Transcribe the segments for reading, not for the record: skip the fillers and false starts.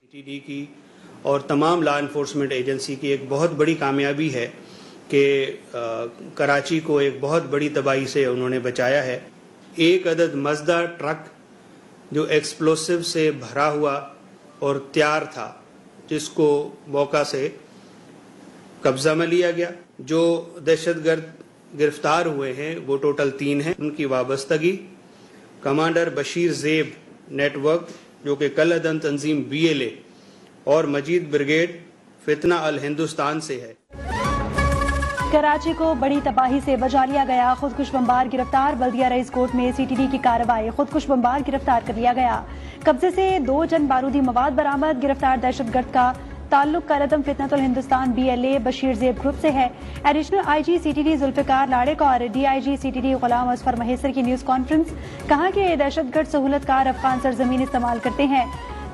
CTD की और तमाम लॉ इन्फोर्समेंट एजेंसी की एक बहुत बड़ी कामयाबी है कि कराची को एक बहुत बड़ी तबाही से उन्होंने बचाया है। एक अदद मज़दा ट्रक जो एक्सप्लोसिव से भरा हुआ और तैयार था, जिसको मौका से कब्जा में लिया गया। जो दहशतगर्द गिरफ्तार हुए हैं वो टोटल 3 हैं। उनकी वाबस्तगी कमांडर बशीर ज़ेब नेटवर्क जो कि कल अदन तंजीम BLA और मजीद ब्रिगेड फितना अल हिंदुस्तान से है। कराची को बड़ी तबाही से बचा लिया गया। खुदकुश बमबार गिरफ्तार। बल्दिया रईस कोर्ट में CTD की कार्रवाई। खुदकुश बमबार गिरफ्तार कर लिया गया। कब्जे से 2 जन बारूदी मवाद बरामद। गिरफ्तार दहशतगर्द का ताल्लुक कलअदम फितनतुल हिंदुस्तान BLA बशीर ज़ेब ग्रुप से है। एडिशनल IG CTD जुल्फिकार लाड़ेक और DIG CTD गुलाम असफर महेसर की न्यूज कॉन्फ्रेंस। कहा कि दहशतगर्द सहूलतकार अफगान सरजमीन इस्तेमाल करते हैं।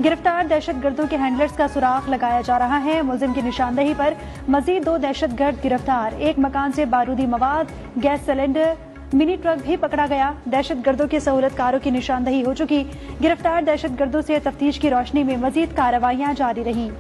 गिरफ्तार दहशतगर्दों के हैंडलर्स का सुराग लगाया जा रहा है। मुलजिम की निशानदही पर मजीद 2 दहशतगर्द गिरफ्तार। एक मकान से बारूदी मवाद, गैस सिलेंडर, मिनी ट्रक भी पकड़ा गया। दहशतगर्दों के सहूलतकारों की निशानदही हो चुकी। गिरफ्तार दहशतगर्दों से तफ्तीश की रोशनी में मजीद कार्रवाइयां जारी रही।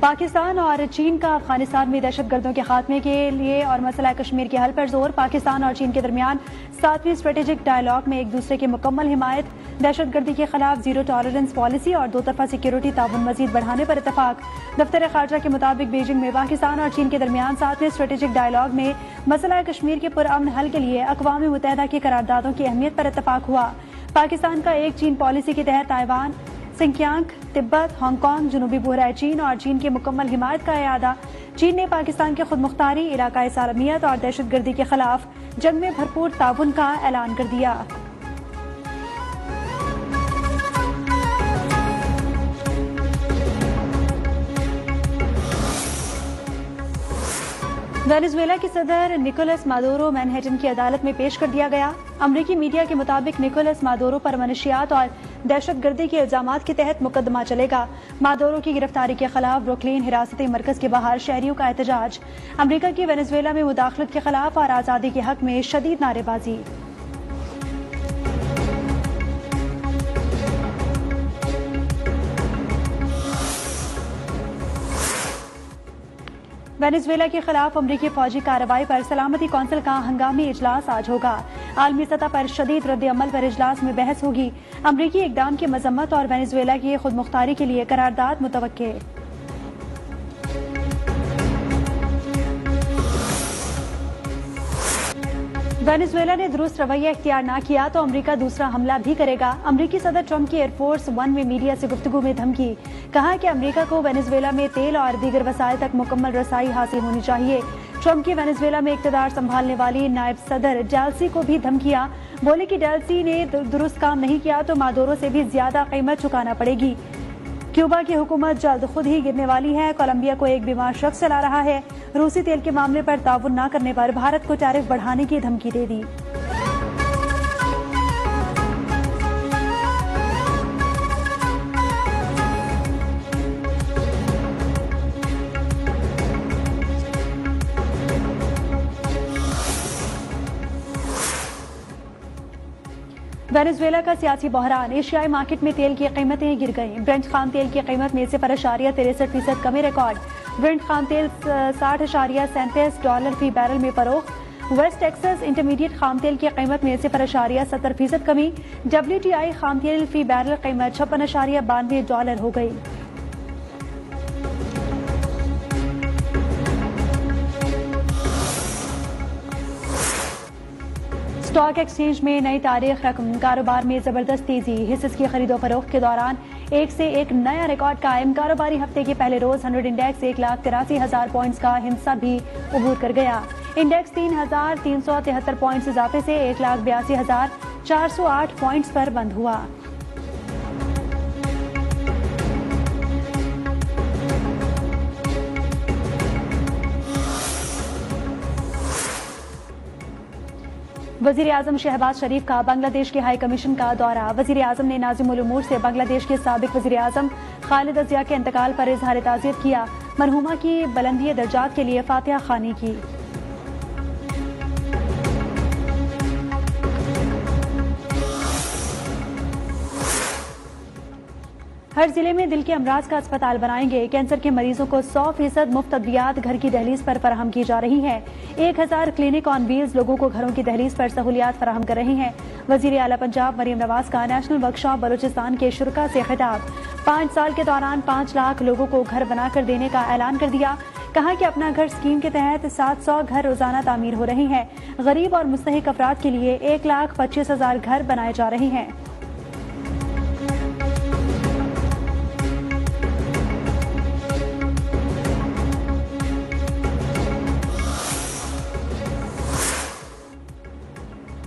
पाकिस्तान और चीन का अफगानिस्तान में दहशतगर्दों के खात्मे के लिए और मसला कश्मीर के हल पर जोर। पाकिस्तान और चीन के दरमियान 7वीं स्ट्रेटेजिक डायलॉग में एक दूसरे की मुकम्मल हिमायत। दहशतगर्दी के खिलाफ जीरो टॉलरेंस पॉलिसी और 2 तरफा सिक्योरिटी ताउन मजीद बढ़ाने पर इतफाक। दफ्तर खारजा के मुताबिक बीजिंग में पाकिस्तान और चीन के दरमियान 7वें स्ट्रेटेजिक डायलॉग में मसला कश्मीर के पुरअमन हल के लिए अक़वाम मुत्तहिदा की करारदादों की अहमियत पर इतफाक हुआ। पाकिस्तान का एक चीन पॉलिसी के तहत ताइवान, सिंकियांग, तिब्बत, हांगकांग, जनूबी बहराए चीन और चीन की मुकम्मल हिमायत का इरादा। चीन ने पाकिस्तान की खुदमुख्तारी, इलाकाई सालमियत और दहशतगर्दी के खिलाफ जंग में भरपूर ताउन का ऐलान कर दिया। वेनेजुएला के सदर निकोलस मादुरो मैनहट्टन की अदालत में पेश कर दिया गया। अमरीकी मीडिया के मुताबिक निकोलस मादुरो पर मनशियात और दहशतगर्दी के इल्जामात के तहत मुकदमा चलेगा। मादुरो की गिरफ्तारी के खिलाफ ब्रुकलिन हिरासती मरकज के बाहर शहरियों का एहतजाज। अमरीका की वेनेजुएला में मुदाखलत के खिलाफ और आज़ादी के हक में शदीद नारेबाजी। वेनेजुएला के खिलाफ अमरीकी फौजी कार्रवाई पर सलामती कौंसिल का हंगामी इजलास आज होगा। आलमी सतह पर शदीद रद्द अमल पर इजलास में बहस होगी। अमरीकी इकदाम की मजम्मत और वेनेजुएला की खुदमुख्तारी के लिए करारदाद मुतवक्के। वेनेजुएला ने दुरुस्त रवैया इख्तियार न किया तो अमरीका दूसरा हमला भी करेगा। अमरीकी सदर ट्रंप की एयरफोर्स 1 में मीडिया से गुफ्तगू में धमकी। कहा कि अमरीका को वेनेजुएला में तेल और दीगर वसाइल तक मुकम्मल रसाई हासिल होनी चाहिए। ट्रंप की वेनेजुएला में इक़्तिदार संभालने वाली नायब सदर डेल्सी को भी धमकियां। बोले कि डेल्सी ने दुरुस्त काम नहीं किया तो मादुरो से भी ज्यादा कीमत चुकाना पड़ेगी। क्यूबा की हुकूमत जल्द खुद ही गिरने वाली है। कोलंबिया को एक बीमार शख्स चला रहा है। रूसी तेल के मामले पर ताउन न करने पर भारत को टैरिफ बढ़ाने की धमकी दे दी। वेनेजुएला का सियासी बहरान। एशियाई मार्केट में तेल की कीमतें गिर गईं। ब्रेंट खाम तेल की कीमत में 0.63% कमी रिकॉर्ड। ब्रेंट खाम तेल $60.37 फी बैरल में फरोख्त। वेस्ट टेक्सास इंटरमीडिएट खाम तेल की कीमत में 0.70% कमी। WTI खाम तेल फी बैरल कीमत $56.92 हो गई। स्टॉक एक्सचेंज में नई तारीख रकम। कारोबार में जबरदस्त तेजी। हिस्सेस की खरीदो फरोख्त के दौरान एक से एक नया रिकॉर्ड कायम। कारोबारी हफ्ते के पहले रोज 100 इंडेक्स 1,83,000 पॉइंट्स का हिस्सा भी अबूर कर गया। इंडेक्स 3,373 पॉइंट्स इजाफे से 1,82,408 पॉइंट्स पर बंद हुआ। वजीर आजम शहबाज शरीफ का बांग्लादेश के हाई कमीशन का दौरा। वजीर आजम ने नाज़िमुल उमूर से बांग्लादेश के साबिक वजीर आजम खालिद जिया के इंतकाल पर इजहार ताज़ियत किया। मरहुमा की बुलंदी दर्जात के लिए फातिहा खानी की। हर जिले में दिल के अमराज का अस्पताल बनाएंगे। कैंसर के मरीजों को 100% मुफ्त अद्वियात घर की दहलीज पर फराहम की जा रही है। 1000 क्लिनिक ऑन व्हील्स लोगों को घरों की दहलीज पर सहूलियात फराहम कर रही हैं। वजीर आला पंजाब मरीम नवाज का नेशनल वर्कशॉप बलूचिस्तान के शुरका से खिताब। 5 साल के दौरान 5 लाख लोगों को घर बनाकर देने का ऐलान कर दिया। कहा कि अपना घर स्कीम के तहत 700 घर रोजाना तामीर हो रही हैं। गरीब और मुस्तहिक अफराद के लिए 1,25,000 घर बनाए जा रहे हैं।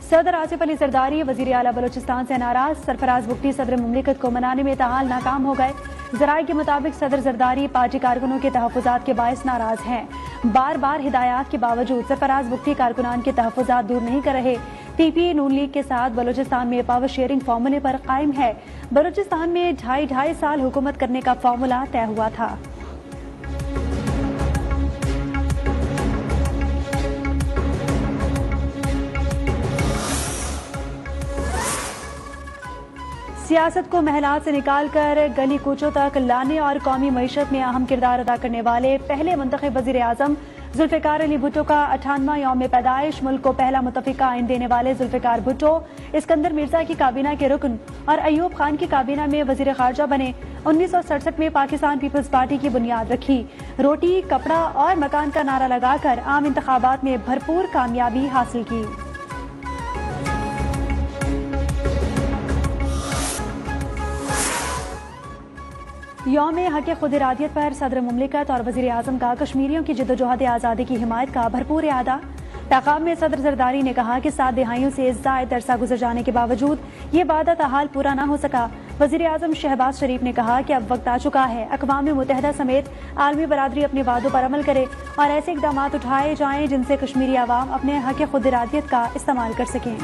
सदर आसिफ अली जरदारी वजीर आला बलूचिस्तान से नाराज। सरफराज बुगटी सदर मुमलिकत को मनाने में ताहाल नाकाम हो गए। जराये के मुताबिक सदर जरदारी पार्टी कारकुनों के तहफ़्फ़ुज़ात के बायस नाराज हैं। बार बार हिदायत के बावजूद सरफराज बुगटी कारकुनान के तहफ़्फ़ुज़ात दूर नहीं कर रहे। पीपी नून लीग के साथ बलूचिस्तान में पावर शेयरिंग फार्मूले पर कायम है। बलूचिस्तान में 2.5 साल हुकूमत करने का फार्मूला तय हुआ था। सियासत को महलात से निकालकर गली कूचों तक लाने और कौमी मईशत में अहम किरदार अदा करने वाले पहले मुंतखब वजीर आजम जुल्फ़िकार अली भुट्टो का 98वां यौम पैदाइश। मुल्क को पहला मुतफ़िका आइन देने वाले जुल्फ़िकार भुट्टो इस्कंदर मिर्जा की काबीना के रुकन और अयूब खान की काबीना में वजीर खारजा बने। 1967 में पाकिस्तान पीपल्स पार्टी की बुनियाद रखी। रोटी, कपड़ा और मकान का नारा लगाकर आम इंतखाबात में भरपूर कामयाबी हासिल की। यौम हक खुद इरादियत पर सदर मुमलिकत और वजीर आजम का कश्मीरियों की जिद्दोजहद आज़ादी की हिमायत का भरपूर इरादा। पैगाम में सदर जरदारी ने कहा कि 7 दहाइयों से ज़ायद अरसा गुजर जाने के बावजूद ये वादा ताहाल पूरा न हो सका। वजीर आजम शहबाज शरीफ ने कहा कि अब वक्त आ चुका है अक़वाम मुत्तहिदा समेत आलमी बरादरी अपने वादों पर अमल करे और ऐसे इक़दाम उठाए जाएं जिनसे कश्मीरी आवाम अपने हक खुद इरादियत का इस्तेमाल कर सकें।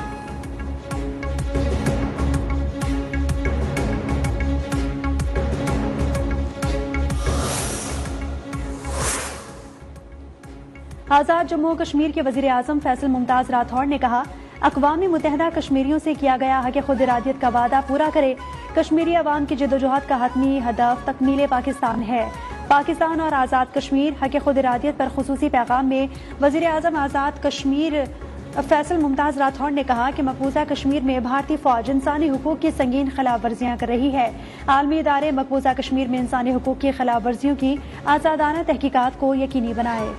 आज़ाद जम्मू कश्मीर के वजीर आजम फैसल मुमताज राठौड़ ने कहा अक़वाम मुत्तहिदा कश्मीरियों से किया गया हक खुद इरादियत का वादा पूरा करे। कश्मीरी अवाम की जिद्दोजहद का हतमी हदफ तकमील पाकिस्तान है। पाकिस्तान और आज़ाद कश्मीर हक खुद इरादियत पर खुसूसी पैगाम में वजीर आजम आज़ाद कश्मीर फैसल मुमताज राठौड़ ने कहा कि मकबूजा कश्मीर में भारतीय फौज इंसानी हुकूक की संगीन खिलाफ वर्जियां कर रही है। आलमी इदारे मकबूजा कश्मीर में इंसानी हुकूक की खिलाफ वर्जियों की आज़ादाना तहकीकात को यकीनी बनाए।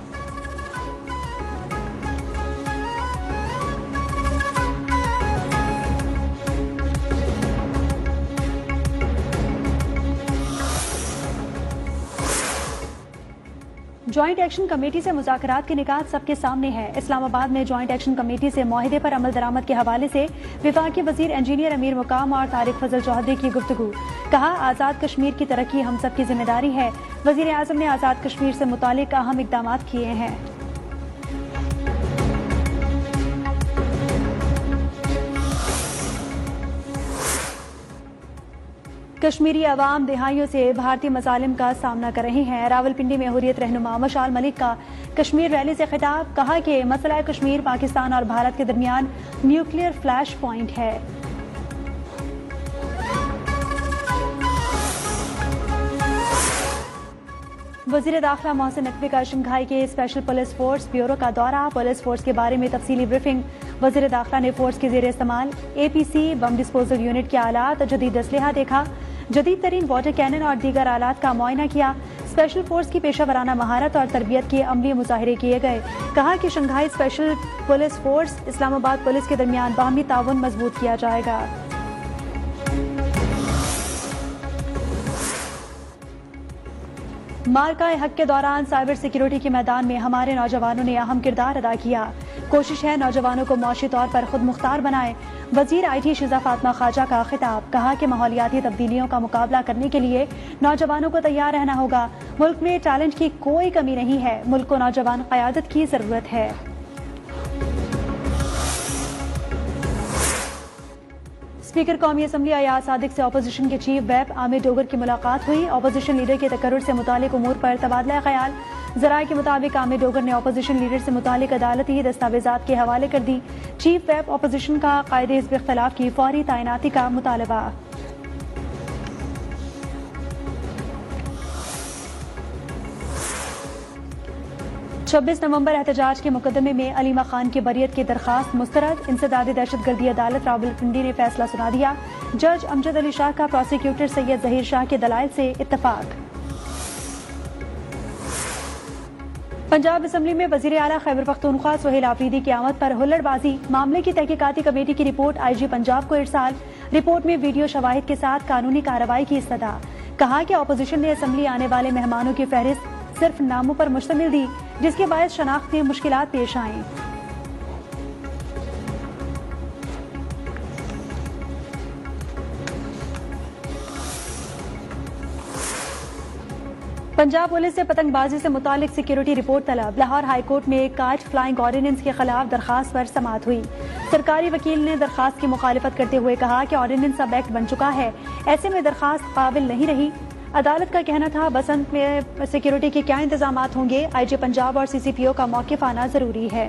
ज्वाइंट एक्शन कमेटी से मुज़ाकरात के निकात सबके सामने है। इस्लामाबाद में ज्वाइंट एक्शन कमेटी से मुआहिदे पर अमल दरामद के हवाले से विफाकी वजीर इंजीनियर अमीर मुकाम और तारिक फजल चौधरी की गुफ्तगू। कहा आज़ाद कश्मीर की तरक्की हम सब की जिम्मेदारी है। वजीर आजम ने आज़ाद कश्मीर से मुतालिक अहम इक़दाम किए हैं। कश्मीरी अवाम दहाइयों से भारतीय मसालिम का सामना कर रहे हैं। रावलपिंडी में हुर्रियत रहनुमा मशाल मलिक का कश्मीर रैली से खिताब। कहा कि मसला कश्मीर पाकिस्तान और भारत के दरमियान न्यूक्लियर फ्लैश पॉइंट है। वजीर दाखिला मोहसिन नकवी का शंघाई के स्पेशल पुलिस फोर्स ब्यूरो का दौरा। पुलिस फोर्स के बारे में तफसीली ब्रीफिंग। वजीर दाखिला ने फोर्स के जेर इस्तेमाल APC बम डिस्पोजल यूनिट के आलात, जदीद असलहा देखा। जदीद तरीन वाटर कैनन और दीगर आलात का मुआयना किया। स्पेशल फोर्स की पेशा महारत और तरबियत के अमली मुजाहिरे किए गए। कहा कि Shanghai special police force Islamabad police के दरमियान बाहमी ताउन मजबूत किया जाएगा। मार्का हक के दौरान साइबर सिक्योरिटी के मैदान में हमारे नौजवानों ने अहम किरदार अदा किया। कोशिश है नौजवानों को मौशी तौर पर खुद मुख्तार बनाए। वजीर IT शिजा फातिमा ख्वाजा का खिताब। कहा कि माहौलियाती तब्दीलियों का मुकाबला करने के लिए नौजवानों को तैयार रहना होगा। मुल्क में टैलेंट की कोई कमी नहीं है। मुल्क को नौजवान क़यादत की जरूरत है। स्पीकर कौमी असम्बली अयाज सादिक से अपोजिशन के चीफ व्हिप आमिर डोगर की मुलाकात हुई। अपोजिशन लीडर के तकर्रुर से मुतालिक उमूर पर तबादला ख्याल। जराये के मुताबिक आमिर डोगर ने अपोजिशन लीडर से मुतालिक अदालती दस्तावेजात के हवाले कर दी। चीफ व्हिप अपोजिशन का कायदे हिज़्ब इख्तिलाफ की फौरी तैनाती का मुतालबा। छब्बीस नवंबर एहतजाज के मुकदमे में अलीमा खान की बरियत की दरखास्त मुस्तरद। इंसदादी दहशतगर्दी अदालत रावलपिंडी ने फैसला सुना दिया। जज अमजद अली शाह का प्रोसिक्यूटर सैयद जहीर शाह के दलाइल से इत्तफाक। पंजाब असम्बली में वजीर आला खैबर पख्तूनख्वा सुहेल आफरीदी की आमद पर हुल्लड़बाजी। मामले की तहकीकाती कमेटी की रिपोर्ट IG पंजाब को इरसाल। रिपोर्ट में वीडियो शवाहिद के साथ कानूनी कार्रवाई की इस्तदा। कहा कि अपोजिशन ने असम्बली आने वाले मेहमानों की फहरिस्त सिर्फ नामों पर मुश्तमिल दी, जिसके बायस शनाख्त में मुश्किलात पेश आईं। पंजाब पुलिस से पतंगबाजी से मुतालिक सिक्योरिटी रिपोर्ट तलब। लाहौर हाईकोर्ट में काइट फ्लाइंग ऑर्डिनेंस के खिलाफ दरखास्त पर समाअत हुई। सरकारी वकील ने दरखास्त की मुखालिफत करते हुए कहा कि ऑर्डिनेंस अब एक्ट बन चुका है, ऐसे में दरखास्त काबिल नहीं रही। अदालत का कहना था बसंत में सिक्योरिटी के क्या इंतजाम होंगे, IG पंजाब और CCPO का मौक़िफ़ आना जरूरी है।